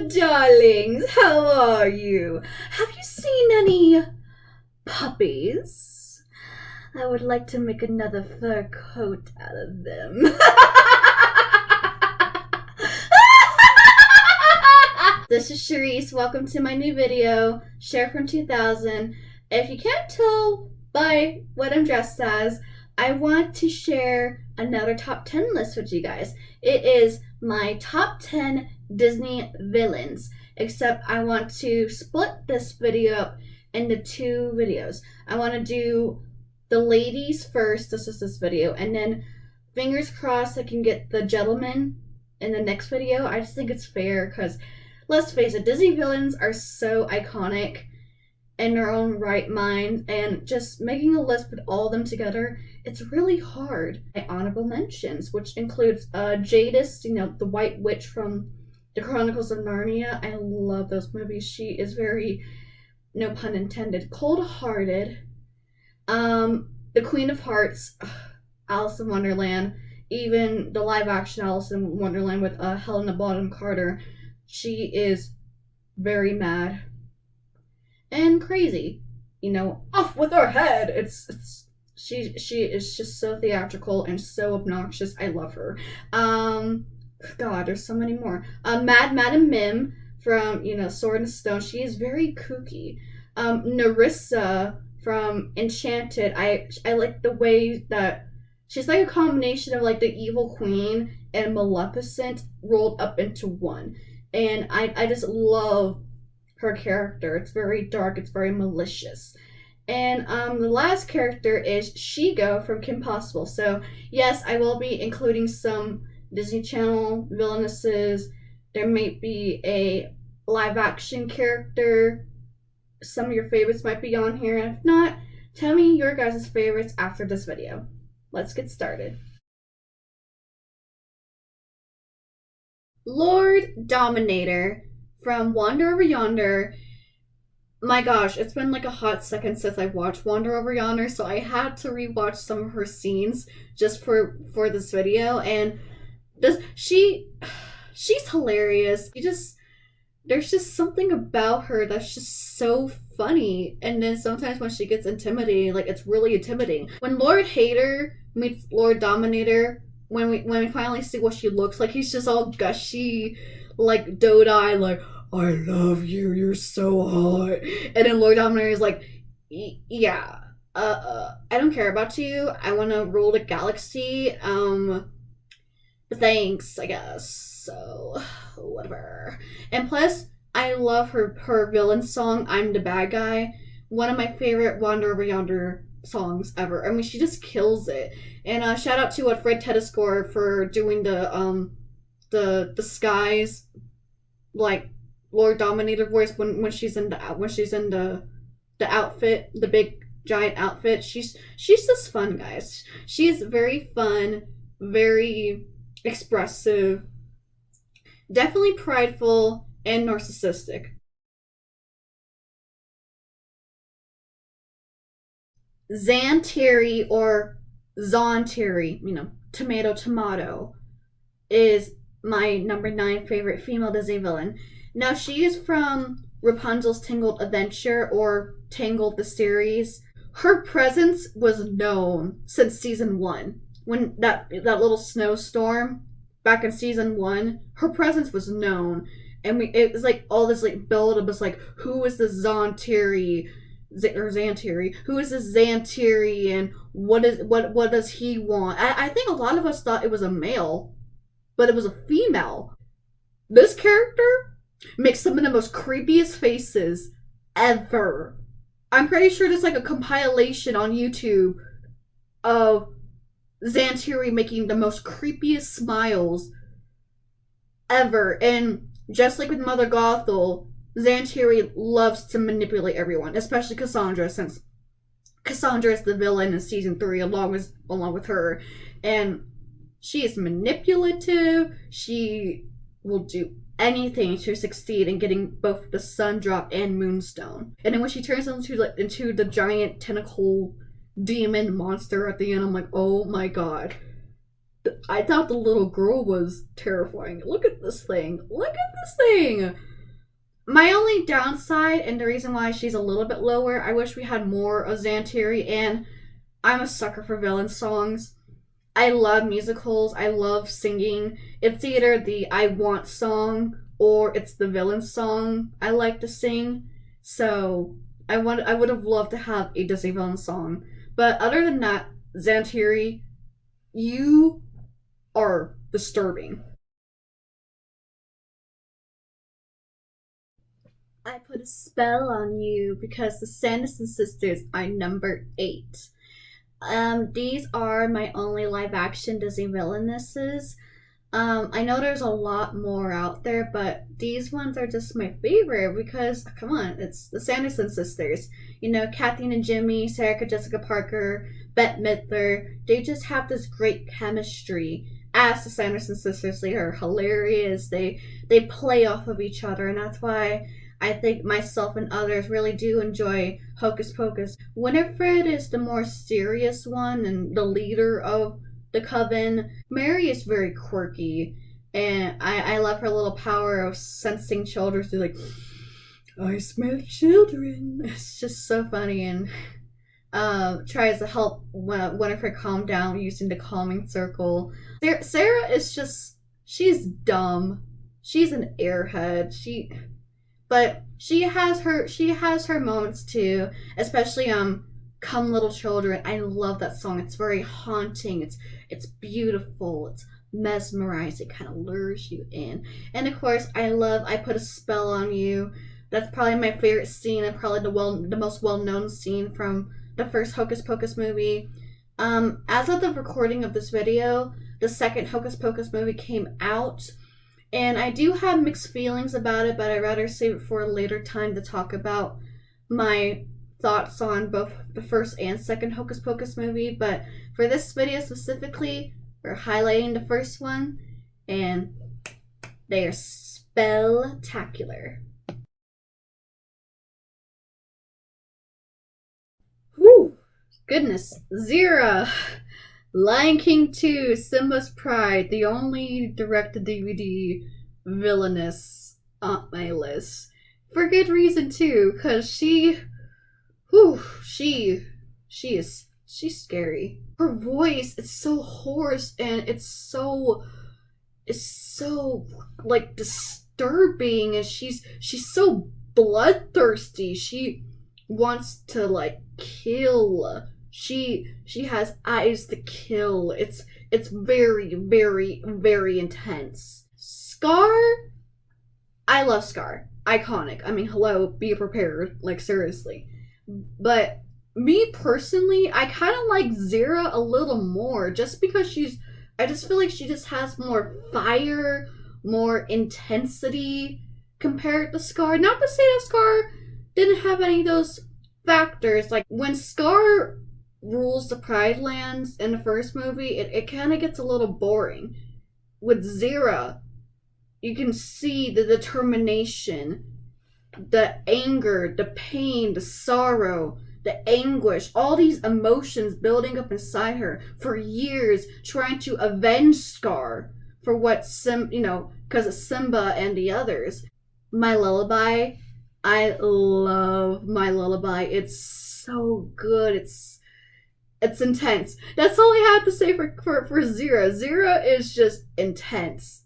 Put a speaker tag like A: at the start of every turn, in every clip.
A: darlings, how are you? Have you seen any puppies? I would like to make another fur coat out of them. This is Charisse. Welcome to my new video, Share from 2000. If you can't tell by what I'm dressed as, I want to share another top 10 list with you guys. It is my top 10 Disney villains, except I want to split this video up into two videos. I want to do the ladies first, this is this video, and then fingers crossed I can get the gentlemen in the next video. I just think it's fair because, let's face it, Disney villains are so iconic in their own right mind, and just making a list with all of them together, it's really hard. My honorable mentions, which includes Jadis, the White Witch from the Chronicles of Narnia. I love those movies. She is very, no pun intended, cold-hearted. The Queen of Hearts, Alice in Wonderland, even the live-action Alice in Wonderland with Helena Bonham Carter. She is very mad and crazy, off with her head. She is just so theatrical and so obnoxious. I love her. God, there's so many more. Madam Mim from Sword and Stone. She is very kooky. Nerissa from Enchanted. I like the way that she's like a combination of like the Evil Queen and Maleficent rolled up into one, and I just love her character. It's very dark, it's very malicious. And the last character is Shigo from Kim Possible. So yes, I will be including some Disney Channel villainesses. There may be a live action character. Some of your favorites might be on here, and if not, tell me your guys' favorites after this video. Let's get started. Lord Dominator from Wander Over Yonder. My gosh, it's been like a hot second since I've watched Wander Over Yonder, so I had to rewatch some of her scenes just for this video, and she's hilarious. There's just something about her that's just so funny, and then sometimes when she gets intimidating, like it's really intimidating. When Lord Hater meets Lord Dominator, when we finally see what she looks like, he's just all gushy, like doe-eyed, like, I love you, you're so hot. And then Lord Dominator is like, yeah, I don't care about you. I want to rule the galaxy. But thanks, I guess. So, whatever. And plus, I love her villain song, I'm the Bad Guy. One of my favorite Wander Over Yonder songs ever. I mean, she just kills it. And shout out to Fred Tedescore for doing the skies, like Lord Dominator voice when she's in the outfit, the big giant outfit. She's just fun, guys. She's very fun, very expressive, definitely prideful and narcissistic. Zantieri, or Zantieri, tomato, is my number 9 favorite female Disney villain. Now, she is from Rapunzel's Tangled Adventure, or Tangled the series. Her presence was known since season 1. When that little snowstorm back in season 1, her presence was known. And it was like all this like build up was like, who is this Zantieri? Who is this Zantieri, and what does he want? I think a lot of us thought it was a male, but it was a female. This character makes some of the most creepiest faces ever. I'm pretty sure there's like a compilation on YouTube of Zantieri making the most creepiest smiles ever. And just like with Mother Gothel, Zantieri loves to manipulate everyone, especially Cassandra, since Cassandra is the villain in season 3 along with her. And she is manipulative. She will do anything to succeed in getting both the Sun Drop and Moonstone. And then when she turns into the giant tentacle demon monster at the end, I'm like, oh my god. I thought the little girl was terrifying. Look at this thing. Look at this thing. My only downside, and the reason why she's a little bit lower, I wish we had more of Zantieri, and I'm a sucker for villain songs. I love musicals. I love singing. It's either the I Want song or it's the villain song I like to sing. So I would have loved to have a Disney villain song. But other than that, Zantieri, you are disturbing. I put a spell on you because the Sanderson Sisters are number 8. These are my only live action Disney villainesses. I know there's a lot more out there, but these ones are just my favorite because, come on, it's the Sanderson sisters. You know, Kathleen and Jimmy, Sarah Jessica Parker, Bette Midler. They just have this great chemistry. As the Sanderson sisters, they are hilarious. They play off of each other, and that's why I think myself and others really do enjoy Hocus Pocus. Winifred is the more serious one and the leader of the coven. Mary is very quirky, and I love her little power of sensing children through, like, I smell children. It's just so funny, and tries to help Winifred calm down using the calming circle. Sarah is just, she's dumb. She's an airhead. But she has her moments too, especially Come Little Children. I love that song. It's very haunting. It's beautiful. It's mesmerizing. It kind of lures you in. And of course, I Put a Spell on You. That's probably my favorite scene and probably the most well-known scene from the first Hocus Pocus movie. As of the recording of this video, the second Hocus Pocus movie came out. And I do have mixed feelings about it, but I'd rather save it for a later time to talk about my thoughts on both the first and second Hocus Pocus movie. But for this video specifically, we're highlighting the first one, and they are spectacular. Whew! Goodness. Zira! Lion King 2, Simba's Pride, the only direct-to-DVD villainess on my list. For good reason too, because she's scary. Her voice is so hoarse and it's so like disturbing, and she's so bloodthirsty. She wants to like kill. She has eyes to kill. It's very, very, very intense. Scar, I love Scar. Iconic. I mean, hello, be prepared. Like, seriously. But me personally, I kind of like Zira a little more just because I just feel like she just has more fire, more intensity compared to Scar. Not to say that Scar didn't have any of those factors. Like, when Scar rules the Pride Lands in the first movie, it kind of gets a little boring. With Zira, you can see the determination, the anger, the pain, the sorrow, the anguish, all these emotions building up inside her for years, trying to avenge Scar for what because of Simba and the others. My Lullaby, I love My Lullaby. It's so good. It's intense. That's all I have to say for Zira. Zira is just intense.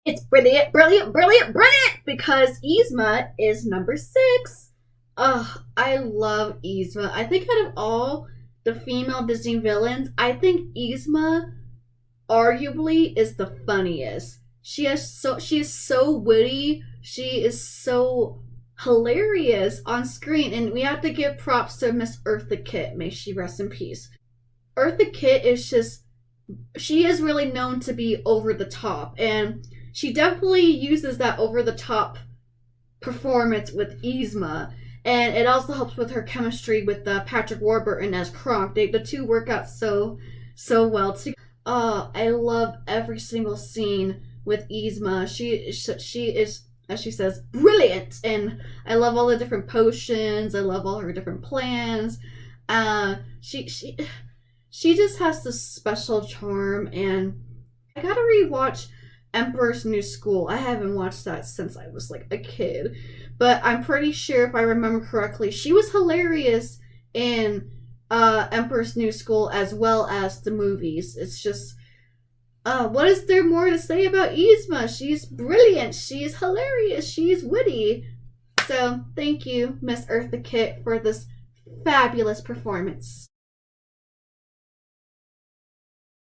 A: It's brilliant, brilliant, brilliant, brilliant because Yzma is number 6. Ugh, I love Yzma. I think out of all the female Disney villains, I think Yzma arguably is the funniest. She is so witty. She is so hilarious on screen, and we have to give props to Miss Eartha Kitt. May she rest in peace. Eartha Kitt she is really known to be over the top, and she definitely uses that over the top performance with Yzma, and it also helps with her chemistry with Patrick Warburton as Kronk. The two work out so well together. I love every single scene with Yzma. She is, as she says, brilliant, and I love all the different potions. I love all her different plans. She just has this special charm, and I gotta rewatch Emperor's New School. I haven't watched that since I was like a kid, but I'm pretty sure if I remember correctly, she was hilarious in Emperor's New School as well as the movies. It's just what is there more to say about Yzma? She's brilliant. She's hilarious. She's witty. So thank you, Miss Eartha Kitt, for this fabulous performance.